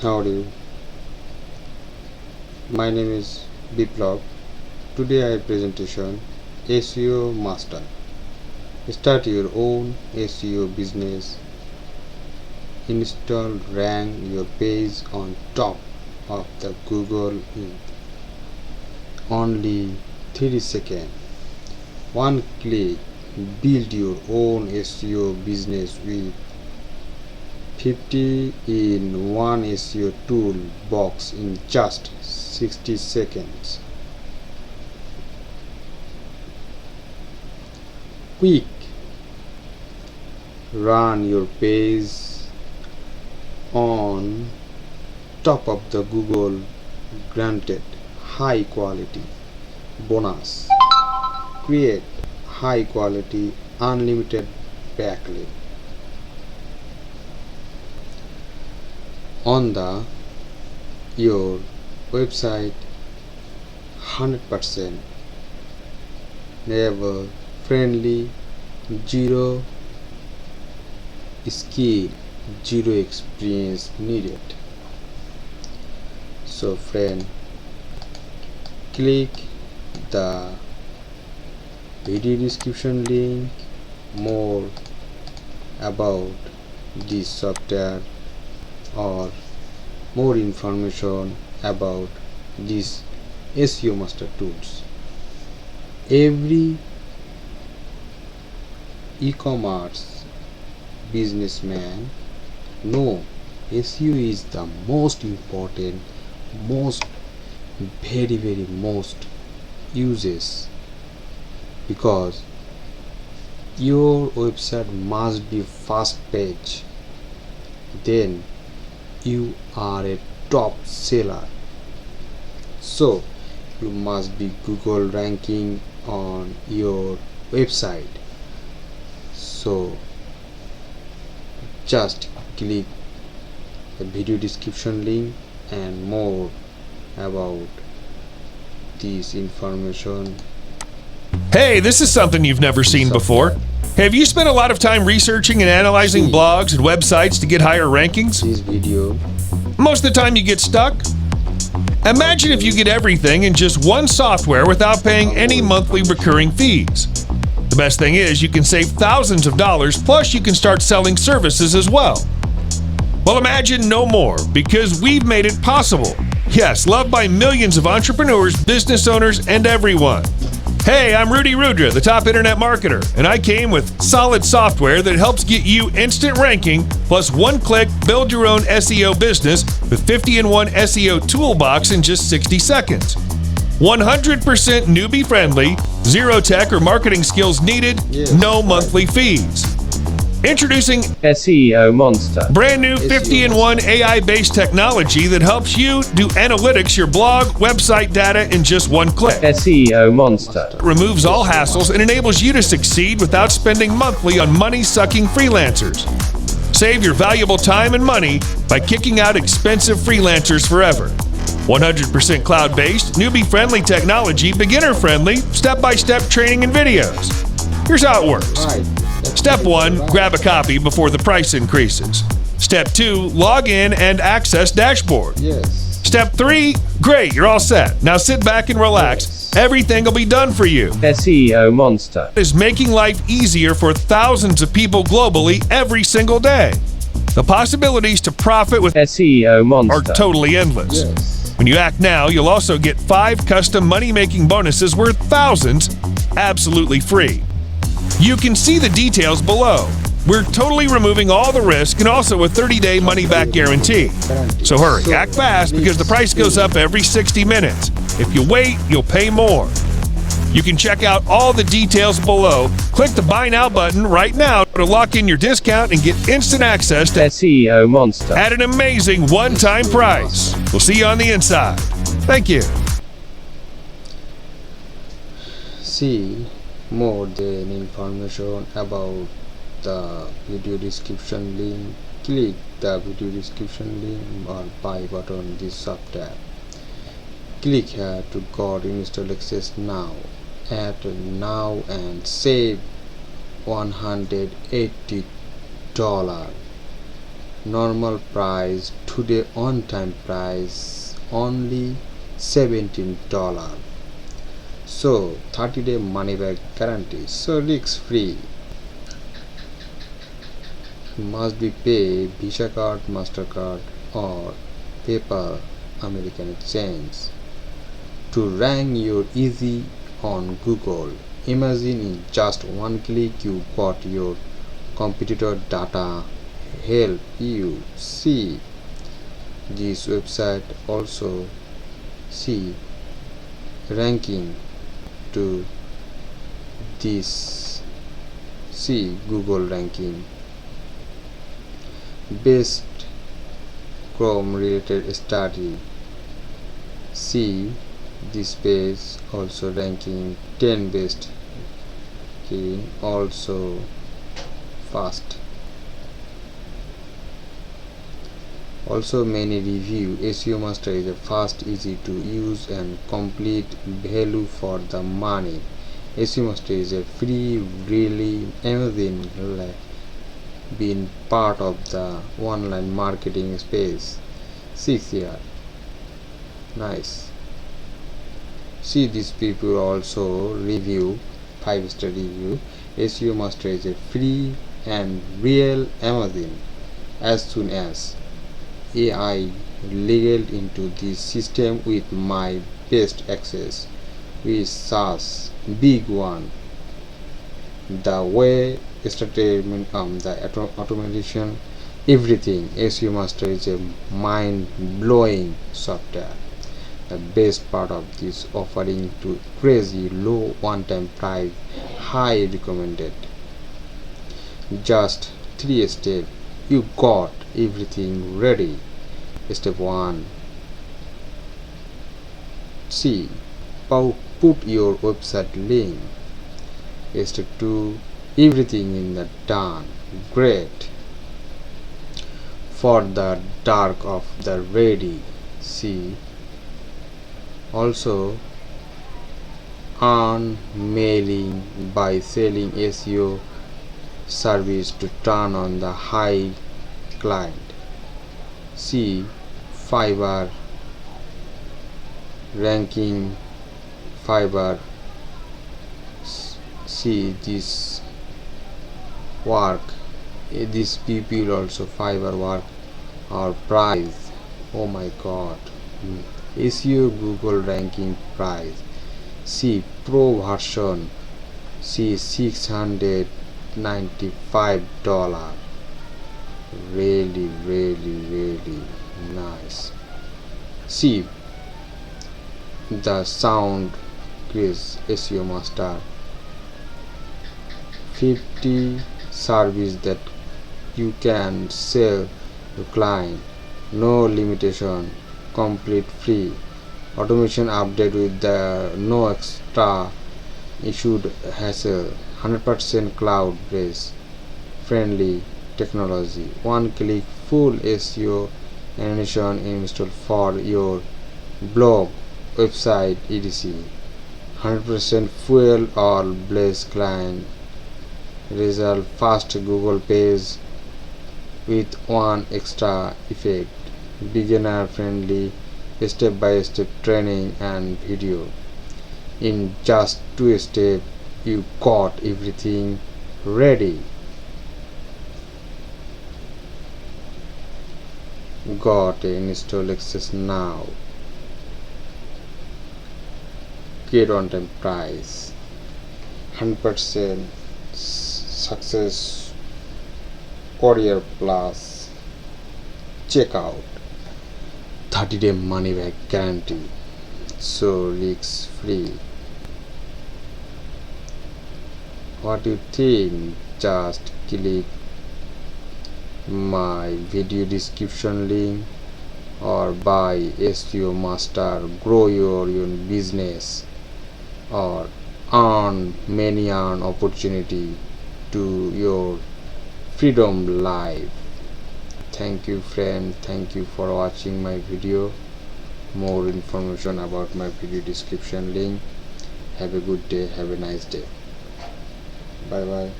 How are you? My name is Biplab. Today I have presentation SEO Master. Start your own SEO business. Install rank your page on top of the Google in only 30 seconds. One click. Build your own SEO business with 50 in one SEO tool box in just 60 seconds. Quick, run your page on top of the Google granted high quality bonus. Create high quality unlimited backlink on the your website 100% never friendly, zero skill, zero experience needed. So friend, click the video description link more about this software or more information about these SEO Master tools. Every e-commerce businessman know SEO is the most important, most very most uses, because your website must be first page, then you are a top seller, so you must be Google ranking on your website. So just click the video description link and more about this information. Hey, this is something you've never seen before. Have you spent a lot of time researching and analyzing blogs and websites to get higher rankings? This video, Most of the time you get stuck? Imagine if you get everything in just one software without paying any monthly recurring fees. The best thing is you can save thousands of dollars, plus you can start selling services as well. Well, imagine no more, because we've made it possible. Yes, loved by millions of entrepreneurs, business owners, and everyone. Hey, I'm Rudy Rudra, the top internet marketer, and I came with solid software that helps get you instant ranking, plus one-click build your own SEO business with 50-in-1 SEO Tool Box in just 60 seconds. 100% newbie friendly, zero tech or marketing skills needed, no monthly fees. Introducing SEO Monster. brand new 50-in-1 AI-based technology that helps you do analytics your blog, website data in just one click. SEO Monster. Removes all hassles and enables you to succeed without spending monthly on money-sucking freelancers. Save your valuable time and money by kicking out expensive freelancers forever. 100% cloud-based, newbie-friendly technology, beginner-friendly, step-by-step training and videos. Here's how it works. Step 1, grab a copy before the price increases. Step 2, log in and access dashboard. yes, Step 3, great, you're all set. Now sit back and relax. Everything will be done for you. SEO Monster. Is making life easier for thousands of people globally every single day. The possibilities to profit with SEO are Monster. totally endless. yes, When you act now, you'll also get 5 custom money-making bonuses worth thousands, absolutely free. You can see the details below. We're totally removing all the risk and also a 30-day money-back guarantee. So hurry, act fast, because the price goes up every 60 minutes. If you wait, you'll pay more. You can check out all the details below. Click the Buy Now button right now to lock in your discount and get instant access to SEO Monster. at an amazing one-time price. We'll see you on the inside. Thank you. see more than information about the video description link. Click the video description link or buy button this software. Click here to get install access now. Add now and save $180 normal price, today on time price only $17. So 30-day money back guarantee, so risk free. Must be pay Visa card, MasterCard or PayPal American Exchange. To rank your easy on Google, imagine in just one click you got your competitor data. Help you see this website, also see ranking to this, see Google ranking, best Chrome related study, see this page, also ranking 10 best key, also fast, also many review. SEO Master is a fast, easy to use and complete value for the money. SEO Master is a free, really amazing, being part of the online marketing space 6 years. Nice. See these people also review 5-star review. SEO Master is a free and real amazing. As soon as AI legal into this system with my best access, with SaaS big one, the way entertainment, the automation, everything. SEO Master is a mind-blowing software. The best part of this offering to crazy low one-time price, high recommended. Just 3 steps, you got everything ready. Step 1, see, put your website link. Step 2, everything in the done. Great. For the dark of the ready, see, also earn mailing by selling SEO service to turn on the high client. See Fiverr ranking, Fiverr, see this work, these people also Fiverr work or price. Oh my god. SEO Google ranking price, see pro version, see $695, really nice. See the sound quiz, SEO Master 50 service that you can sell to client, no limitation, complete free, automation update with the no extra issued hassle, 100% cloud based friendly technology, one click full SEO animation installed for your blog, website, etc. 100% fuel or blaze client result, fast Google page with one extra effect, beginner friendly step by step training and video. In just 2 steps you got everything ready. Got install access now. Get on time price, 100% success, courier plus checkout, 30-day money back guarantee, so risk free. What do you think? Just click my video description link or buy SEO Master, grow your own business or earn opportunity to your freedom life. Thank you friend, thank you for watching my video. More information about my video description link. Have a good day, have a nice day. Bye bye.